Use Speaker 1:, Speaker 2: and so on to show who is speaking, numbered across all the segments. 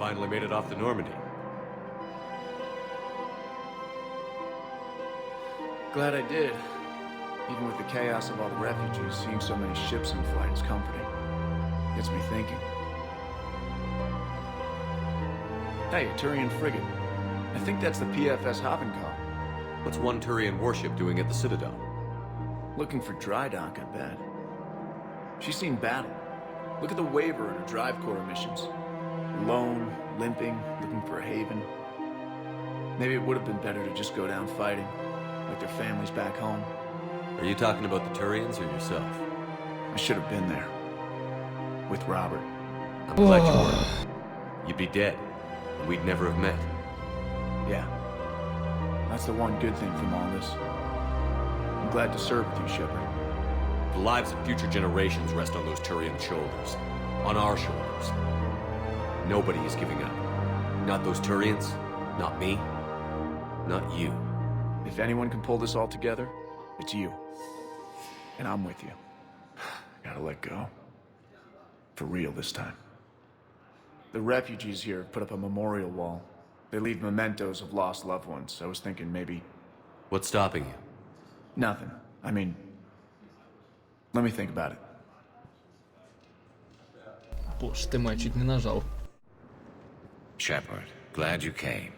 Speaker 1: finally made it off the Normandy.
Speaker 2: Glad I did. Even with the chaos of all the refugees, seeing so many ships in flight is comforting. Gets me thinking. Hey, a Turian frigate. I think that's the PFS Havenkar.
Speaker 1: What's one Turian warship doing at the Citadel?
Speaker 2: Looking for dry dock, I bet. She's seen battle. Look at the waiver in her drive corps missions. Alone, limping, looking for a haven. Maybe it would have been better to just go down fighting, with their families back home.
Speaker 1: Are you talking about the Turians or yourself?
Speaker 2: I should have been there. With Robert.
Speaker 1: I'm glad you weren't. You'd be dead, and we'd never have met.
Speaker 2: Yeah. That's the one good thing from all this. I'm glad to serve with you, Shepard.
Speaker 1: The lives of future generations rest on those Turian shoulders. On our shoulders. Nobody is giving up. Not those Turians, not me, not you.
Speaker 2: If anyone can pull this all together, it's you. And I'm with you. Gotta let go. For real this time. The refugees here have put up a memorial wall. They leave mementos of lost loved ones. I was thinking maybe...
Speaker 1: What's stopping you?
Speaker 2: Nothing. I mean... Let me think about it.
Speaker 3: Боже ты мой, чуть не нажал.
Speaker 4: Shepard, glad you came.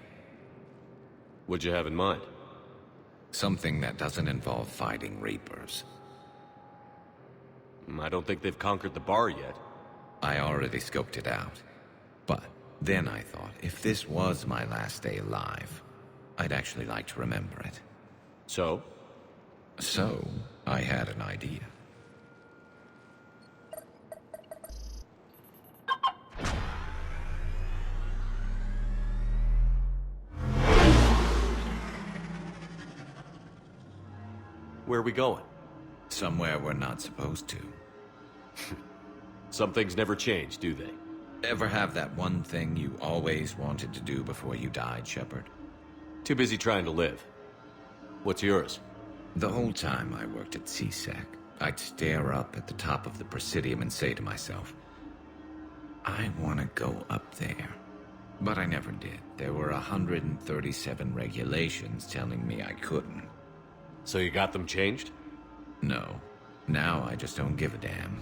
Speaker 1: What'd you have in mind?
Speaker 4: Something that doesn't involve fighting Reapers.
Speaker 1: I don't think they've conquered the bar yet.
Speaker 4: I already scoped it out. But then I thought, if this was my last day alive, I'd actually like to remember it.
Speaker 1: So?
Speaker 4: So, I had an idea.
Speaker 1: Where are we going?
Speaker 4: Somewhere we're not supposed to.
Speaker 1: Some things never change, do they?
Speaker 4: Ever have that one thing you always wanted to do before you died, Shepard?
Speaker 1: Too busy trying to live. What's yours?
Speaker 4: The whole time I worked at CSEC, I'd stare up at the top of the Presidium and say to myself, I want to go up there. But I never did. There were 137 regulations telling me I couldn't.
Speaker 1: So you got them changed?
Speaker 4: No. Now I just don't give a damn.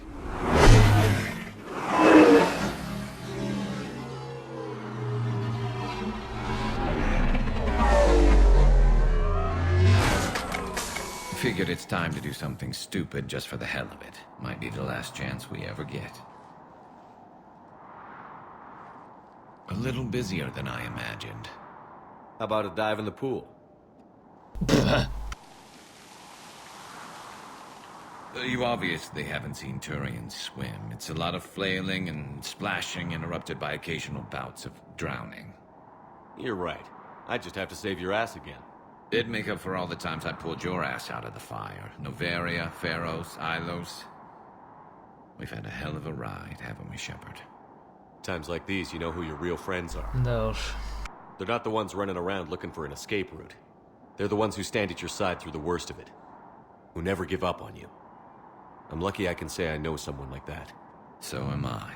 Speaker 4: Figured it's time to do something stupid just for the hell of it. Might be the last chance we ever get. A little busier than I imagined.
Speaker 1: How about a dive in the pool?
Speaker 4: You obviously haven't seen Turians swim. It's a lot of flailing and splashing interrupted by occasional bouts of drowning.
Speaker 1: You're right. I just have to save your ass again.
Speaker 4: It'd make up for all the times I pulled your ass out of the fire. Noveria, Pharos, Ilos. We've had a hell of a ride, haven't we, Shepard?
Speaker 1: Times like these, you know who your real friends are.
Speaker 3: Да уж.
Speaker 1: They're not the ones running around looking for an escape route. They're the ones who stand at your side through the worst of it. Who never give up on you. I'm lucky I can say I know someone like that.
Speaker 4: So am I.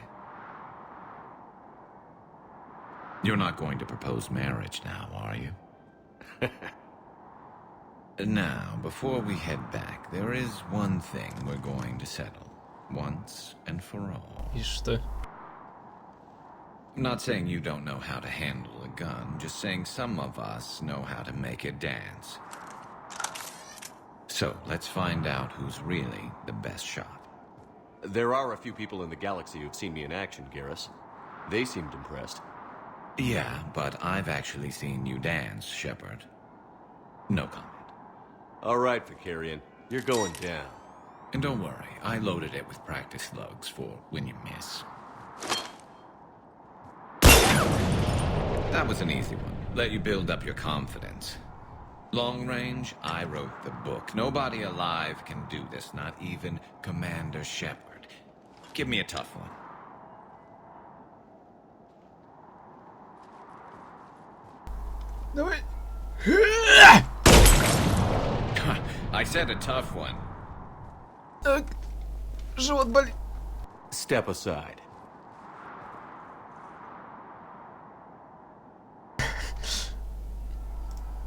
Speaker 4: You're not going to propose marriage now, are you? Now, before we head back, there is one thing we're going to settle. Once and for all.
Speaker 3: И что?
Speaker 4: I'm not saying you don't know how to handle a gun, just saying some of us know how to make it dance. So, let's find out who's really the best shot.
Speaker 1: There are a few people in the galaxy who've seen me in action, Garrus. They seemed impressed.
Speaker 4: Yeah, but I've actually seen you dance, Shepard. No comment.
Speaker 1: All right, Vicarian. You're going down.
Speaker 4: And don't worry, I loaded it with practice slugs for when you miss. That was an easy one. Let you build up your confidence. Long range, I wrote the book. Nobody alive can do this, not even Commander Shepard. Give me a tough one.
Speaker 3: Давай.
Speaker 4: I said a tough one.
Speaker 3: Так. Живот болит.
Speaker 1: Step aside.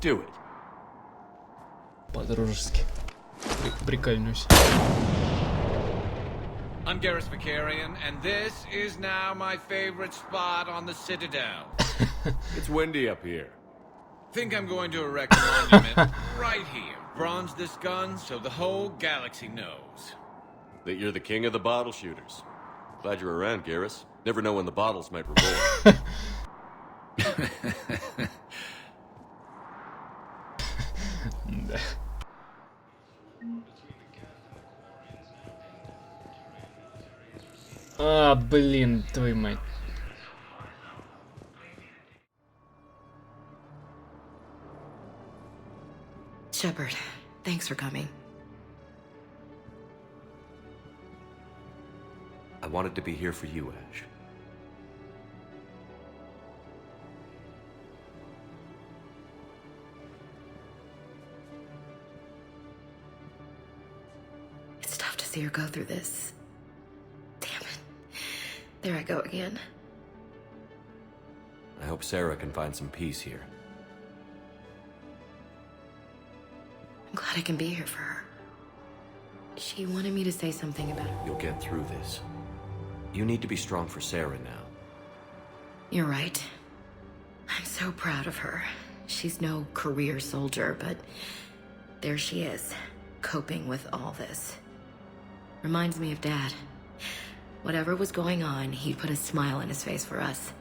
Speaker 1: Do it.
Speaker 3: По-дружески. Прикольнусь.
Speaker 4: I'm Garrus Vicarian, and this is now my favorite spot on the Citadel.
Speaker 1: It's windy up here.
Speaker 4: Think I'm going to erect a monument right here. Bronze this gun so the whole galaxy knows.
Speaker 1: That you're the king of the bottle shooters. Glad you're around, Garrus. Never know when the bottles might revolt.
Speaker 3: Да. А, блин, твою мать.
Speaker 5: Shepard, thanks for coming.
Speaker 1: I wanted to be here for you, Ash.
Speaker 5: It's tough to see her go through this. Damn it. There I go again.
Speaker 1: I hope Sarah can find some peace here.
Speaker 5: I'm glad I can be here for her. She wanted me to say something about her.
Speaker 1: You'll get through this. You need to be strong for Sarah now.
Speaker 5: You're right. I'm so proud of her. She's no career soldier, but there she is, coping with all this. Reminds me of Dad. Whatever was going on, he'd put a smile on his face for us.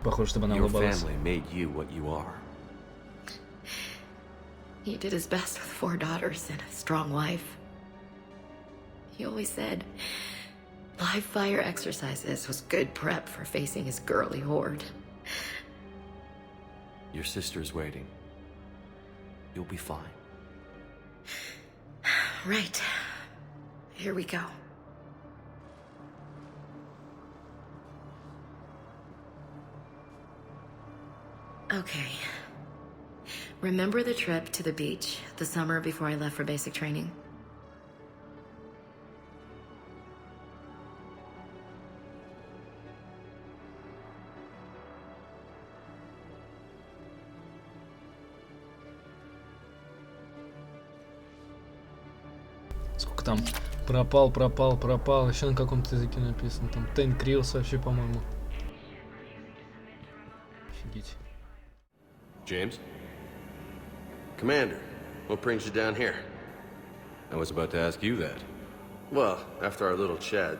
Speaker 3: Похоже, чтобы она
Speaker 1: Your
Speaker 3: улыбалась.
Speaker 1: family made you what you are.
Speaker 5: He did his best with 4 daughters and a strong wife. He always said live fire exercises was good prep for facing his girly horde.
Speaker 1: Your sister's waiting. You'll be fine.
Speaker 5: Right. Here we go. Okay. Remember the trip to the beach the summer before I left for basic training?
Speaker 3: Сколько там? Пропал. Еще на каком-то языке написано. Там Ten Krills вообще, по-моему. Офигеть.
Speaker 1: James?
Speaker 6: Commander, what brings you down here?
Speaker 1: I was about to ask you that.
Speaker 6: Well, after our little chat,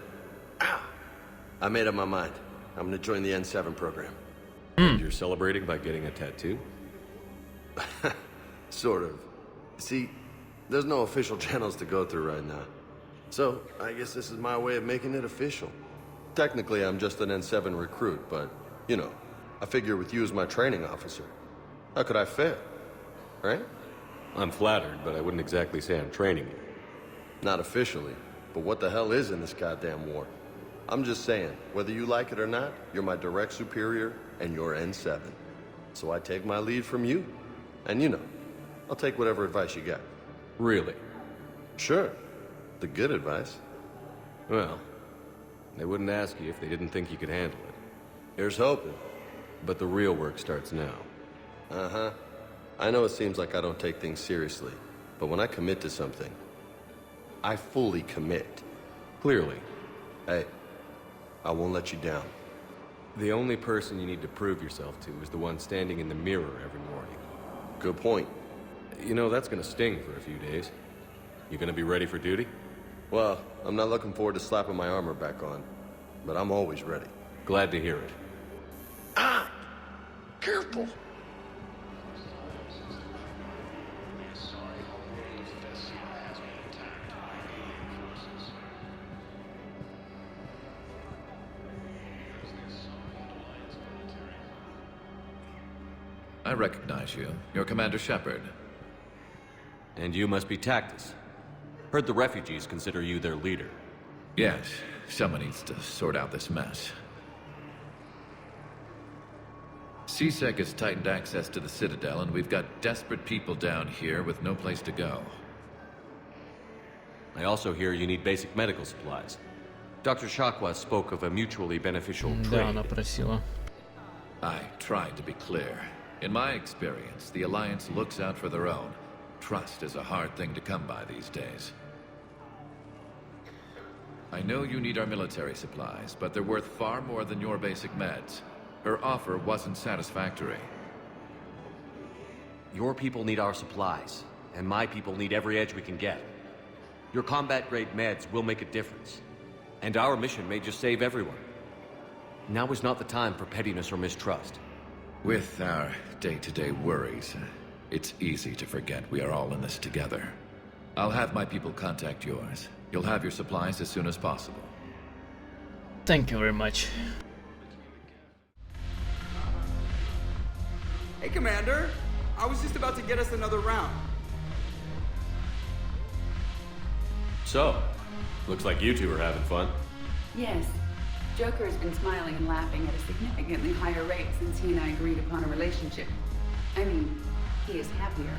Speaker 6: I made up my mind. I'm gonna join the N7 program.
Speaker 1: You're celebrating by getting a tattoo?
Speaker 6: Sort of. See, there's no official channels to go through right now. So, I guess this is my way of making it official. Technically, I'm just an N7 recruit, but, you know, I figure with you as my training officer, how could I fail? Right?
Speaker 1: I'm flattered, but I wouldn't exactly say I'm training you.
Speaker 6: Not officially, but what the hell is in this goddamn war? I'm just saying, whether you like it or not, you're my direct superior, and you're N7. So I take my lead from you. And you know, I'll take whatever advice you got.
Speaker 1: Really?
Speaker 6: Sure. The good advice.
Speaker 1: Well, they wouldn't ask you if they didn't think you could handle it.
Speaker 6: Here's hoping.
Speaker 1: But the real work starts now.
Speaker 6: Uh-huh. I know it seems like I don't take things seriously, but when I commit to something, I fully commit.
Speaker 1: Clearly.
Speaker 6: Hey, I won't let you down.
Speaker 1: The only person you need to prove yourself to is the one standing in the mirror every morning.
Speaker 6: Good point.
Speaker 1: You know, that's gonna sting for a few days. You gonna be ready for duty?
Speaker 6: Well, I'm not looking forward to slapping my armor back on, but I'm always ready.
Speaker 1: Glad to hear it.
Speaker 6: Careful!
Speaker 4: I recognize you. You're Commander Shepard.
Speaker 1: And you must be Tactus. Heard the refugees consider you their leader.
Speaker 4: Yes, someone needs to sort out this mess. CSEC has tightened access to the Citadel, and we've got desperate people down here with no place to go.
Speaker 1: I also hear you need basic medical supplies. Dr. Shakwa spoke of a mutually beneficial
Speaker 3: Да,
Speaker 1: trade.
Speaker 3: она просила.
Speaker 4: I tried to be clear. In my experience, the Alliance looks out for their own. Trust is a hard thing to come by these days. I know you need our military supplies, but they're worth far more than your basic meds. Her offer wasn't satisfactory.
Speaker 1: Your people need our supplies, and my people need every edge we can get. Your combat-grade meds will make a difference. And our mission may just save everyone. Now is not the time for pettiness or mistrust.
Speaker 4: With our day-to-day worries, it's easy to forget we are all in this together. I'll have my people contact yours. You'll have your supplies as soon as possible.
Speaker 3: Thank you very much.
Speaker 7: Hey, Commander. I was just about to get us another round.
Speaker 1: So, looks like you two are having fun.
Speaker 8: Yes. Joker has been smiling and laughing at a significantly higher rate since he and I agreed upon a relationship. I mean, he is happier.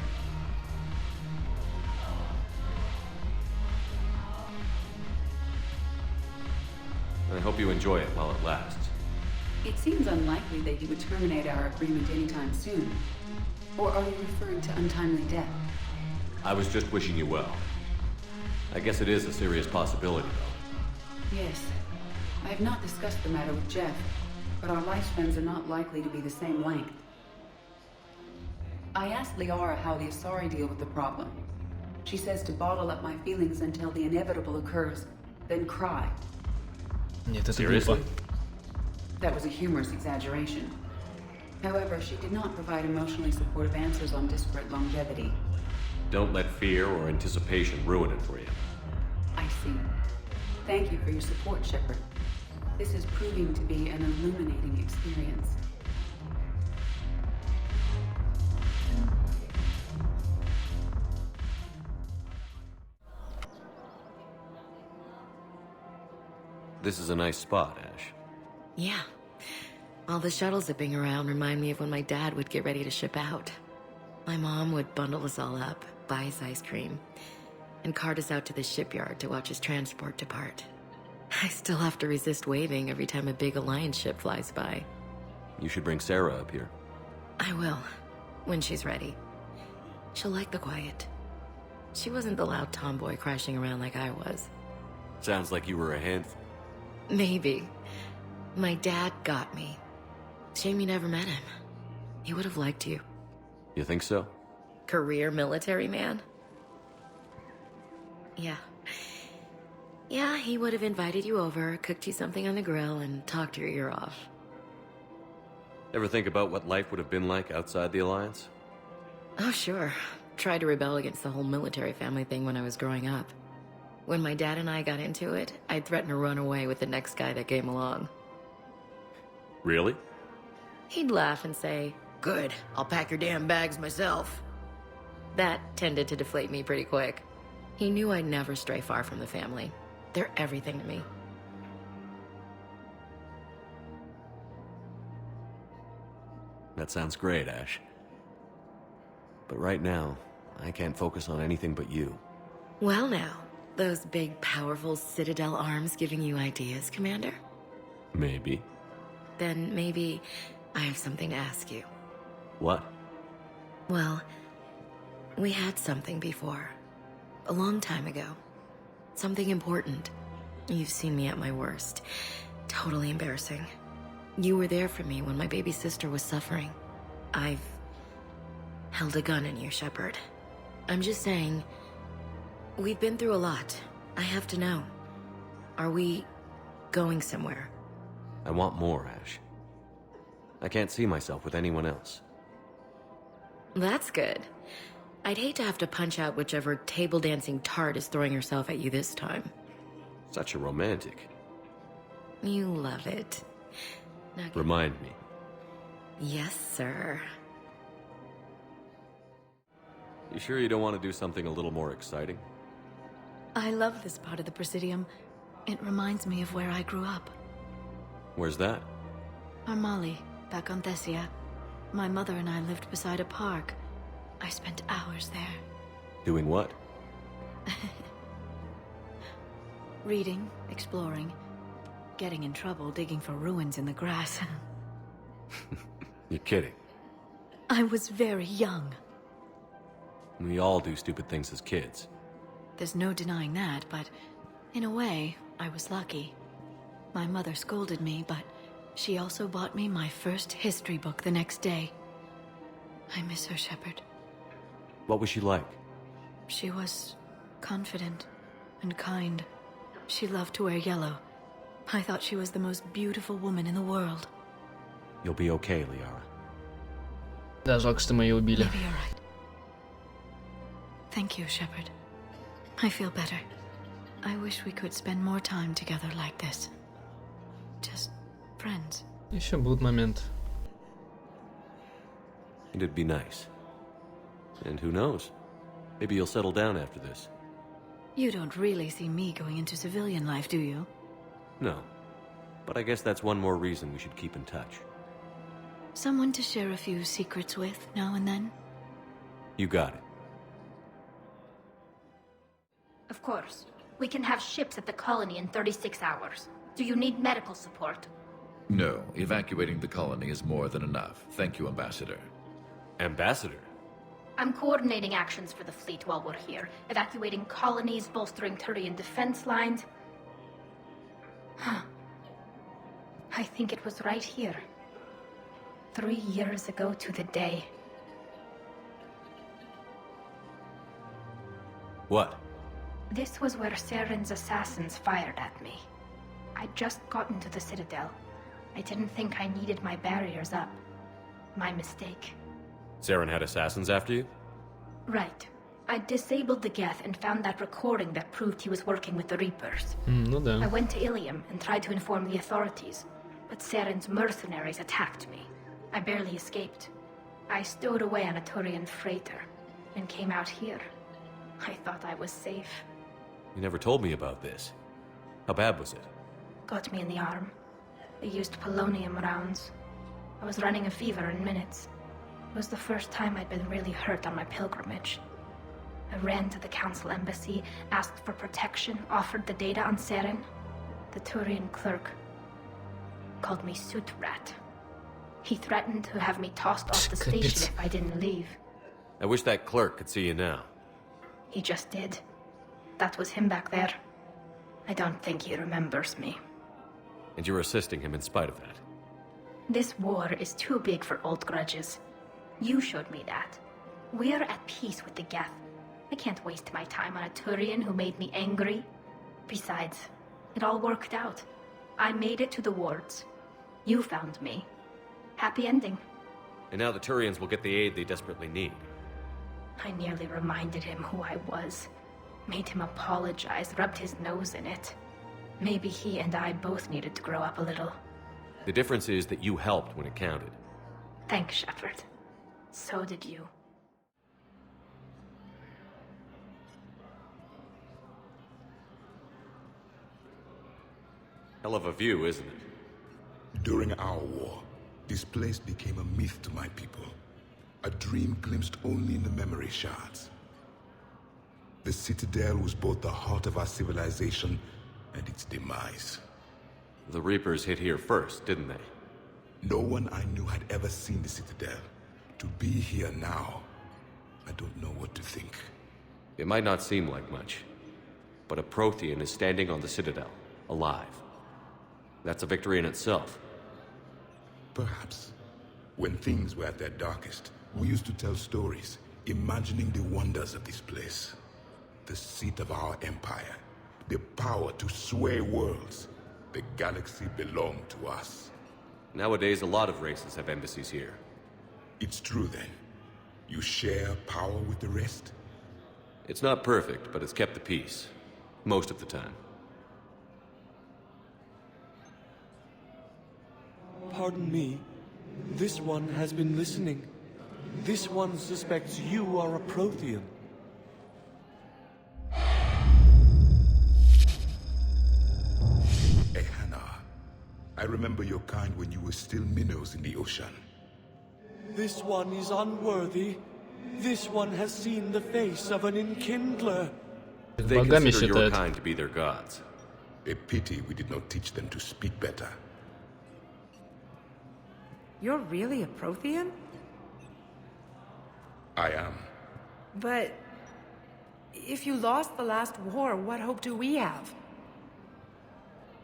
Speaker 1: I hope you enjoy it while it lasts.
Speaker 8: It seems unlikely that he would terminate our agreement anytime soon. Or are you referring to untimely death?
Speaker 1: I was just wishing you well. I guess it is a serious possibility, though.
Speaker 8: Yes. I have not discussed the matter with Jeff, but our lifespans are not likely to be the same length. I asked Liara how the Asari deal with the problem. She says to bottle up my feelings until the inevitable occurs, then cry.
Speaker 3: Нет, это
Speaker 1: Seriously?
Speaker 3: глупо.
Speaker 8: That was a humorous exaggeration. However, she did not provide emotionally supportive answers on disparate longevity.
Speaker 1: Don't let fear or anticipation ruin it for you.
Speaker 8: I see. Thank you for your support, Shepard. This is proving to be an illuminating experience.
Speaker 1: This is a nice spot, Ash.
Speaker 5: Yeah. All the shuttles zipping around remind me of when my dad would get ready to ship out. My mom would bundle us all up, buy us ice cream, and cart us out to the shipyard to watch his transport depart. I still have to resist waving every time a big Alliance ship flies by.
Speaker 1: You should bring Sarah up here.
Speaker 5: I will, when she's ready. She'll like the quiet. She wasn't the loud tomboy crashing around like I was.
Speaker 1: Sounds like you were a handful.
Speaker 5: Maybe. My dad got me. Shame you never met him. He would have liked you.
Speaker 1: You think so?
Speaker 5: Career military man? Yeah. Yeah, he would have invited you over, cooked you something on the grill, and talked your ear off.
Speaker 1: Ever think about what life would have been like outside the Alliance?
Speaker 5: Oh, sure. Tried to rebel against the whole military family thing when I was growing up. When my dad and I got into it, I'd threaten to run away with the next guy that came along.
Speaker 1: Really?
Speaker 5: He'd laugh and say, "Good, I'll pack your damn bags myself." That tended to deflate me pretty quick. He knew I'd never stray far from the family. They're everything to me.
Speaker 1: That sounds great, Ash. But right now, I can't focus on anything but you.
Speaker 5: Well now, those big, powerful Citadel arms giving you ideas, Commander?
Speaker 1: Maybe.
Speaker 5: Then maybe I have something to ask you.
Speaker 1: What?
Speaker 5: Well, we had something before. A long time ago. Something important. You've seen me at my worst. Totally embarrassing. You were there for me when my baby sister was suffering. I've held a gun in you, Shepard. I'm just saying, we've been through a lot. I have to know. Are we going somewhere?
Speaker 1: I want more, Ash. I can't see myself with anyone else.
Speaker 5: That's good. I'd hate to have to punch out whichever table dancing tart is throwing herself at you this time.
Speaker 1: Such a romantic.
Speaker 5: You love it. Now get-
Speaker 1: Remind me.
Speaker 5: Yes, sir.
Speaker 1: You sure you don't want to do something a little more exciting?
Speaker 9: I love this part of the Presidium. It reminds me of where I grew up.
Speaker 1: Where's that?
Speaker 9: Armali, back on Thessia. My mother and I lived beside a park. I spent hours there.
Speaker 1: Doing what?
Speaker 9: Reading, exploring, getting in trouble digging for ruins in the grass.
Speaker 1: You're kidding.
Speaker 9: I was very young.
Speaker 1: We all do stupid things as kids.
Speaker 9: There's no denying that, but in a way, I was lucky. My mother scolded me, but she also bought me my first history book the next day. I miss her, Shepard.
Speaker 1: What was she like?
Speaker 9: She was confident and kind. She loved to wear yellow. I thought she was the most beautiful woman in the world.
Speaker 1: You'll be okay, Liara.
Speaker 3: Да, жалко, что мы ее убили.
Speaker 9: Maybe you're right. Thank you, Shepard. I feel better. I wish we could spend more time together like this. Just friends.
Speaker 3: Еще будут моменты.
Speaker 1: It'd be nice. And who knows? Maybe you'll settle down after this.
Speaker 9: You don't really see me going into civilian life, do you?
Speaker 1: No. But I guess that's one more reason we should keep in touch.
Speaker 9: Someone to share a few secrets with now and then?
Speaker 1: You got it.
Speaker 10: Of course. We can have ships at the colony in 36 hours. Do you need medical support?
Speaker 11: No, evacuating the colony is more than enough. Thank you, Ambassador.
Speaker 1: Ambassador?
Speaker 10: I'm coordinating actions for the fleet while we're here. Evacuating colonies, bolstering Turian defense lines. Huh. I think it was right here. 3 years ago to the day.
Speaker 1: What?
Speaker 10: This was where Saren's assassins fired at me. I'd just gotten to the Citadel. I didn't think I needed my barriers up. My mistake.
Speaker 1: Saren had assassins after you?
Speaker 10: Right. I disabled the Geth and found that recording that proved he was working with the Reapers.
Speaker 3: Ну да.
Speaker 10: I went to Ilium and tried to inform the authorities, but Saren's mercenaries attacked me. I barely escaped. I stowed away on a Turian freighter and came out here. I thought I was safe.
Speaker 1: You never told me about this. How bad was it?
Speaker 10: Got me in the arm. They used polonium rounds. I was running a fever in minutes. It was the first time I'd been really hurt on my pilgrimage. I ran to the council embassy, asked for protection, offered the data on Saren. The Turian clerk called me Soot Rat. He threatened to have me tossed off the station if I didn't leave.
Speaker 1: I wish that clerk could see you now.
Speaker 10: He just did. That was him back there. I don't think he remembers me.
Speaker 1: And you're assisting him in spite of that.
Speaker 10: This war is too big for old grudges. You showed me that. We're at peace with the Geth. I can't waste my time on a Turian who made me angry. Besides, it all worked out. I made it to the wards. You found me. Happy ending.
Speaker 1: And now the Turians will get the aid they desperately need.
Speaker 10: I nearly reminded him who I was. Made him apologize, rubbed his nose in it. Maybe he and I both needed to grow up a little.
Speaker 1: The difference is that you helped when it counted.
Speaker 10: Thanks, Shepard. So did you.
Speaker 1: Hell of a view, isn't it?
Speaker 12: During our war, this place became a myth to my people. A dream glimpsed only in the memory shards. The Citadel was both the heart of our civilization and its demise.
Speaker 1: The Reapers hit here first, didn't they?
Speaker 12: No one I knew had ever seen the Citadel. To be here now, I don't know what to think.
Speaker 1: It might not seem like much, but a Prothean is standing on the Citadel, alive. That's a victory in itself.
Speaker 12: Perhaps. When things were at their darkest, we used to tell stories, imagining the wonders of this place. The seat of our empire, the power to sway worlds. The galaxy belonged to us.
Speaker 1: Nowadays, a lot of races have embassies here.
Speaker 12: It's true then. You share power with the rest?
Speaker 1: It's not perfect, but it's kept the peace. Most of the time.
Speaker 13: Pardon me. This one has been listening. This one suspects you are a Prothean.
Speaker 12: I remember your kind when you were still minnows in the ocean.
Speaker 13: This one is unworthy. This one has seen the face of an enkindler.
Speaker 1: They consider your kind to be their gods.
Speaker 12: A pity we did not teach them to speak better.
Speaker 14: You're really a Prothean?
Speaker 12: I am.
Speaker 14: But if you lost the last war, what hope do we have?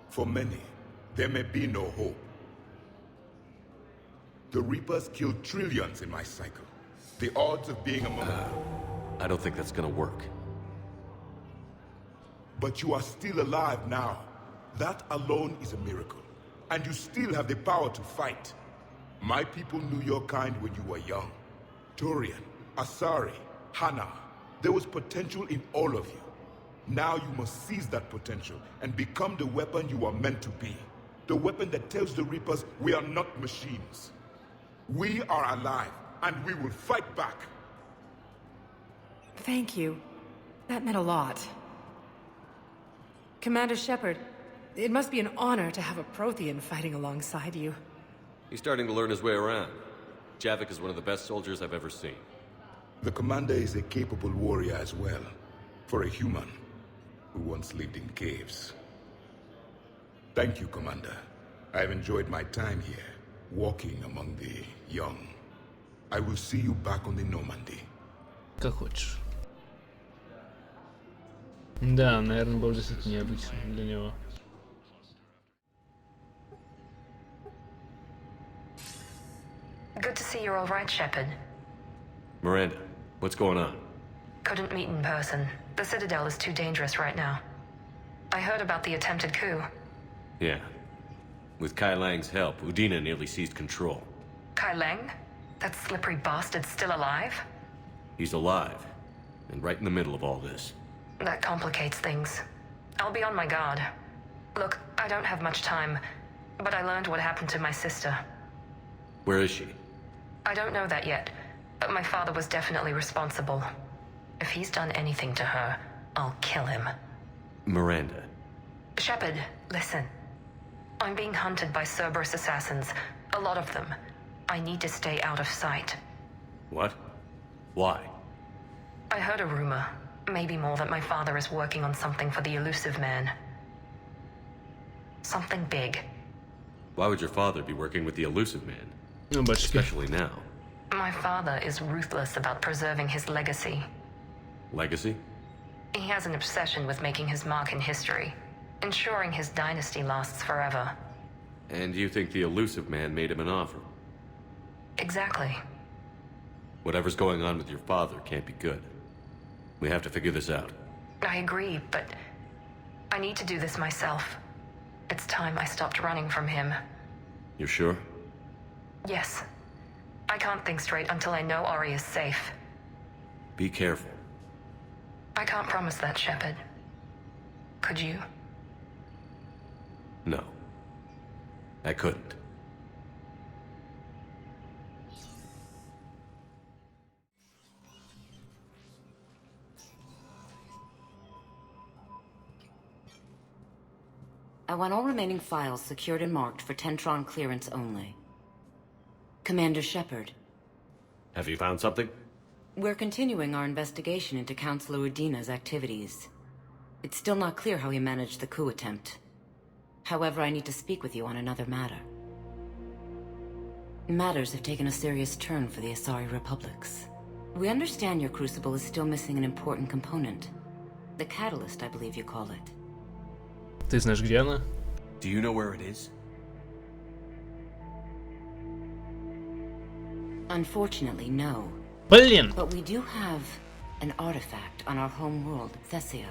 Speaker 12: For many, there may be no hope. The Reapers killed trillions in my cycle. The odds of being among them.
Speaker 1: I don't think that's gonna work.
Speaker 12: But you are still alive now. That alone is a miracle. And you still have the power to fight. My people knew your kind when you were young. Turian, Asari, Hana. There was potential in all of you. Now you must seize that potential and become the weapon you are meant to be. The weapon that tells the Reapers we are not machines. We are alive, and we will fight back.
Speaker 14: Thank you. That meant a lot. Commander Shepard, it must be an honor to have a Prothean fighting alongside you.
Speaker 1: He's starting to learn his way around. Javik is one of the best soldiers I've ever seen.
Speaker 12: The commander is a capable warrior as well, for a human who once lived in caves. Thank you, Commander. I've enjoyed my time here, walking among the young. I will see you back on the Normandy.
Speaker 3: Как хочешь. Да, наверное, был действительно необычным для него.
Speaker 15: Good to see you're all right, Shepard.
Speaker 1: Miranda, what's going on?
Speaker 15: Couldn't meet in person. The Citadel is too dangerous right now. I heard about the attempted coup.
Speaker 1: Yeah. With Kai Lang's help, Udina nearly seized control.
Speaker 15: Kai Lang? That slippery bastard's still alive?
Speaker 1: He's alive, and right in the middle of all this.
Speaker 15: That complicates things. I'll be on my guard. Look, I don't have much time, but I learned what happened to my sister.
Speaker 1: Where is she?
Speaker 15: I don't know that yet, but my father was definitely responsible. If he's done anything to her, I'll kill him.
Speaker 1: Miranda.
Speaker 15: Shepard, listen. I'm being hunted by Cerberus assassins. A lot of them. I need to stay out of sight.
Speaker 1: What? Why?
Speaker 15: I heard a rumor, maybe more, that my father is working on something for the elusive man. Something big.
Speaker 1: Why would your father be working with the elusive man? Especially now.
Speaker 15: My father is ruthless about preserving his legacy.
Speaker 1: Legacy?
Speaker 15: He has an obsession with making his mark in history, ensuring his dynasty lasts forever.
Speaker 1: And you think the elusive man made him an offer?
Speaker 15: Exactly.
Speaker 1: Whatever's going on with your father can't be good. We have to figure this out.
Speaker 15: I agree, but I need to do this myself. It's time I stopped running from him.
Speaker 1: You're sure?
Speaker 15: Yes. I can't think straight until I know Ori is safe.
Speaker 1: Be careful.
Speaker 15: I can't promise that, Shepard. Could you?
Speaker 1: No. I couldn't.
Speaker 16: I want all remaining files secured and marked for Tentron clearance only. Commander Shepard.
Speaker 1: Have you found something?
Speaker 16: We're continuing our investigation into Counselor Udina's activities. It's still not clear how he managed the coup attempt. However, I need to speak with you on another matter. Matters have taken a serious turn for the Asari Republics. We understand your crucible is still missing an important component. The catalyst, I believe you call it.
Speaker 3: Ты знаешь, где она?
Speaker 1: Do you know where it is?
Speaker 16: Unfortunately, no.
Speaker 3: Блин!
Speaker 16: But we do have an artifact on our home world, Thessia,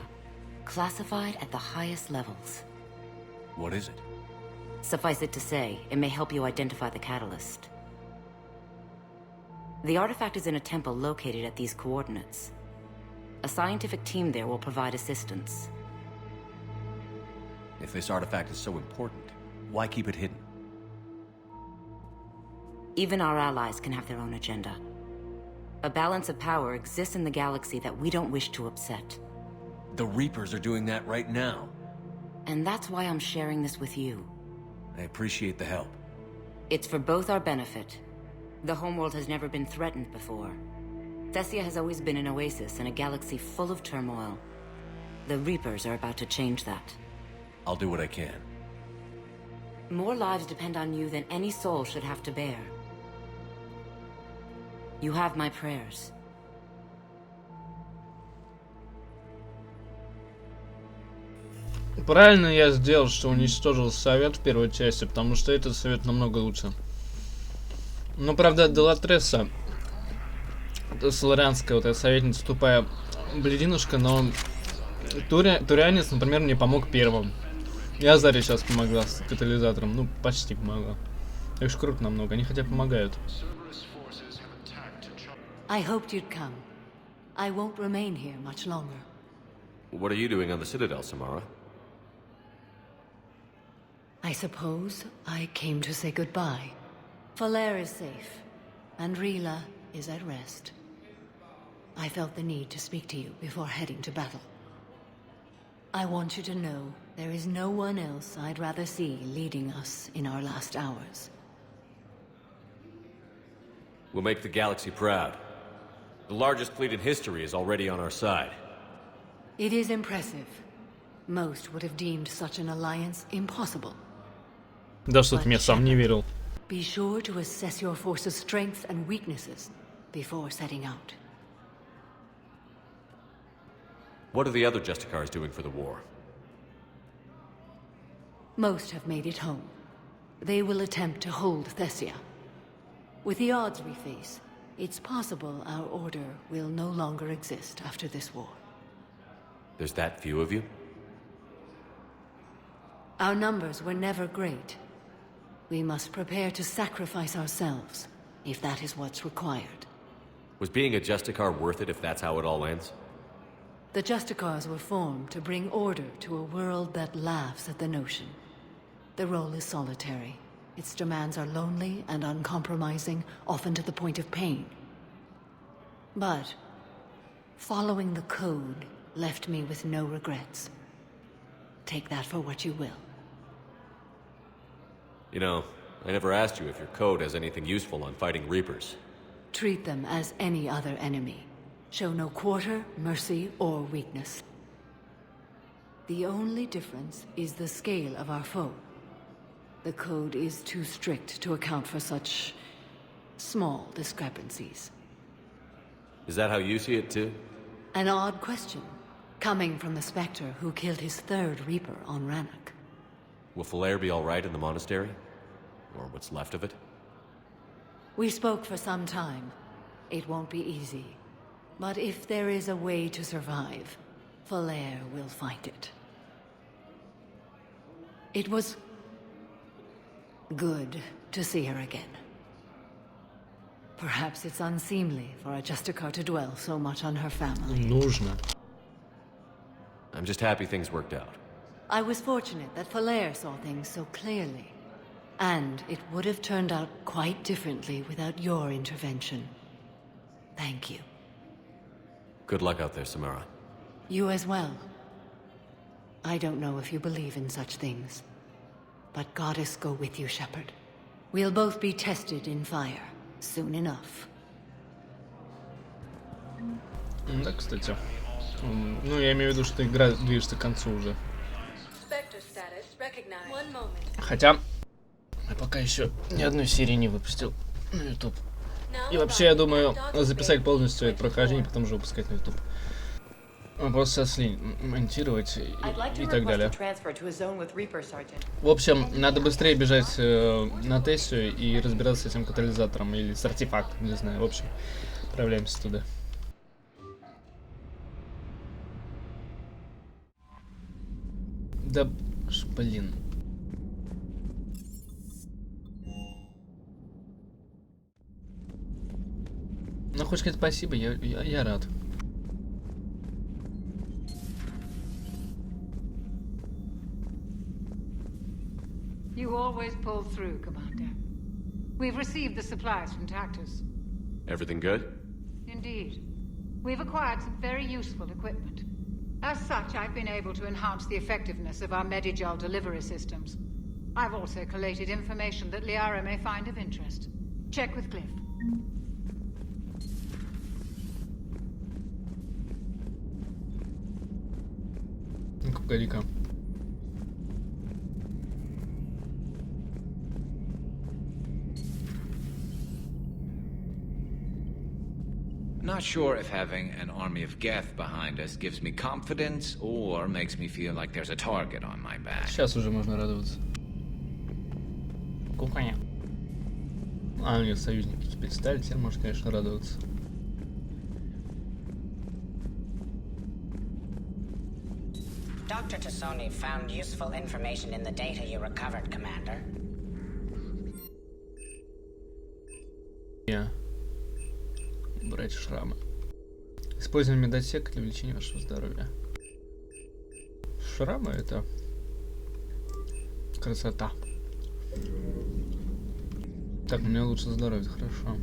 Speaker 16: classified at the highest levels.
Speaker 1: What is it?
Speaker 16: Suffice it to say, it may help you identify the catalyst. The artifact is in a temple located at these coordinates. A scientific team there will provide assistance.
Speaker 1: If this artifact is so important, why keep it hidden?
Speaker 16: Even our allies can have their own agenda. A balance of power exists in the galaxy that we don't wish to upset.
Speaker 1: The Reapers are doing that right now.
Speaker 16: And that's why I'm sharing this with you.
Speaker 1: I appreciate the help.
Speaker 16: It's for both our benefit. The homeworld has never been threatened before. Thessia has always been an oasis in a galaxy full of turmoil. The Reapers are about to change that.
Speaker 1: I'll do what I can.
Speaker 16: More lives depend on you than any soul should have to bear. You have my prayers.
Speaker 3: правильно я сделал, что уничтожил совет в первой части, потому что этот совет намного лучше. Ну, правда, Делатресса, соларианская вот эта советница, тупая блединушка, но Турианец, например, мне помог первым. Я Заре сейчас помогла с катализатором, ну, почти помогла. Так что круто намного, они хотя помогают.
Speaker 9: I hoped you'd come. I won't remain here much longer.
Speaker 1: What are you doing on the Citadel, Samara?
Speaker 9: I suppose I came to say goodbye. Falair is safe, and Rila is at rest. I felt the need to speak to you before heading to battle. I want you to know there is no one else I'd rather see leading us in our last hours.
Speaker 1: We'll make the galaxy proud. The largest fleet in history is already on our side.
Speaker 9: It is impressive. Most would have deemed such an alliance impossible.
Speaker 3: Да что ты мне сам не верил.
Speaker 9: Be sure to assess your force's strengths and weaknesses before setting out.
Speaker 1: What are the other Justicars doing for the war?
Speaker 9: Most have made it home. They will attempt to hold Thessia. With the odds we face, it's possible our order will no longer exist after this war.
Speaker 1: There's that few of you?
Speaker 9: Our numbers were never great. We must prepare to sacrifice ourselves, if that is what's required.
Speaker 1: Was being a Justicar worth it if that's how it all ends?
Speaker 9: The Justicars were formed to bring order to a world that laughs at the notion. The role is solitary. Its demands are lonely and uncompromising, often to the point of pain. But following the code left me with no regrets. Take that for what you will.
Speaker 1: You know, I never asked you if your code has anything useful on fighting Reapers.
Speaker 9: Treat them as any other enemy. Show no quarter, mercy, or weakness. The only difference is the scale of our foe. The code is too strict to account for such small discrepancies.
Speaker 1: Is that how you see it too?
Speaker 9: An odd question, coming from the Spectre who killed his third Reaper on Rannoch.
Speaker 1: Will Falair be alright in the monastery? Or what's left of it?
Speaker 9: We spoke for some time. It won't be easy. But if there is a way to survive, Falair will find it. It was good to see her again. Perhaps it's unseemly for a Justicar to dwell so much on her family.
Speaker 3: Нужно.
Speaker 1: I'm just happy things worked out.
Speaker 9: I was fortunate that Falair saw things so clearly. And it would have turned out quite differently without your intervention. Thank you.
Speaker 1: Good luck out there, Samara.
Speaker 9: You as well. I don't know if you believe in such things. But Goddess go with you, Shepard. We'll both be tested in fire, soon enough.
Speaker 3: Да, кстати. Ну, я имею в виду, что игра движется к концу уже. Хотя, я пока еще ни одной серии не выпустил на YouTube. И вообще, я думаю, записать полностью это прохождение, потом уже выпускать на YouTube. Просто монтировать и так далее. В общем, надо быстрее бежать на Тессию и разбираться с этим катализатором или с артефактом, не знаю. В общем, отправляемся туда. Да, блин. Ну, хоть сказать спасибо, я рад.
Speaker 17: You always pull through, Commander. We've received the supplies from Tactus.
Speaker 1: Everything good?
Speaker 17: Indeed. We've acquired some very useful equipment. As such, I've been able to enhance the effectiveness of our Medigel delivery systems. I've also collated information that Liara may find of interest. Check with Cliff.
Speaker 3: Погоди-ка.
Speaker 4: Not sure if having an army of Geth behind us gives me confidence or makes me feel like there's a target on my back.
Speaker 3: Сейчас уже можно радоваться. Куканя. А, у них союзники теперь стали, теперь можно, конечно, радоваться.
Speaker 18: Dr. Tassoni found useful information in the data you recovered, Commander.
Speaker 3: Брать шрамы. Используем медотсек для увеличения вашего здоровья. Шрамы — это красота. Так, у меня лучше здоровье, хорошо.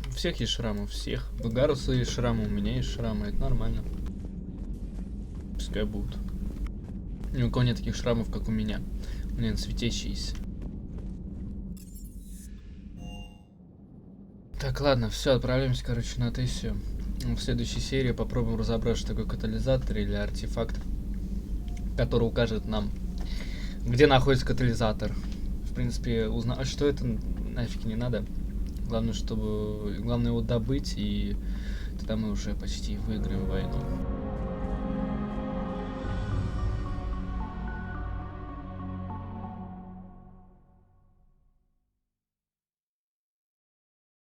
Speaker 3: У всех есть шрамы, у всех. У Гаруса есть шрамы, у меня есть шрамы, это нормально. Пускай будут. Ни у кого нет таких шрамов, как у меня. У меня светящиеся. Так, ладно, все, отправляемся, короче, на Тессию. В следующей серии попробуем разобрать, что такое катализатор или артефакт, который укажет нам, где находится катализатор. В принципе, узнать, что это нафиг не надо. Главное его добыть, и тогда мы уже почти выиграем войну.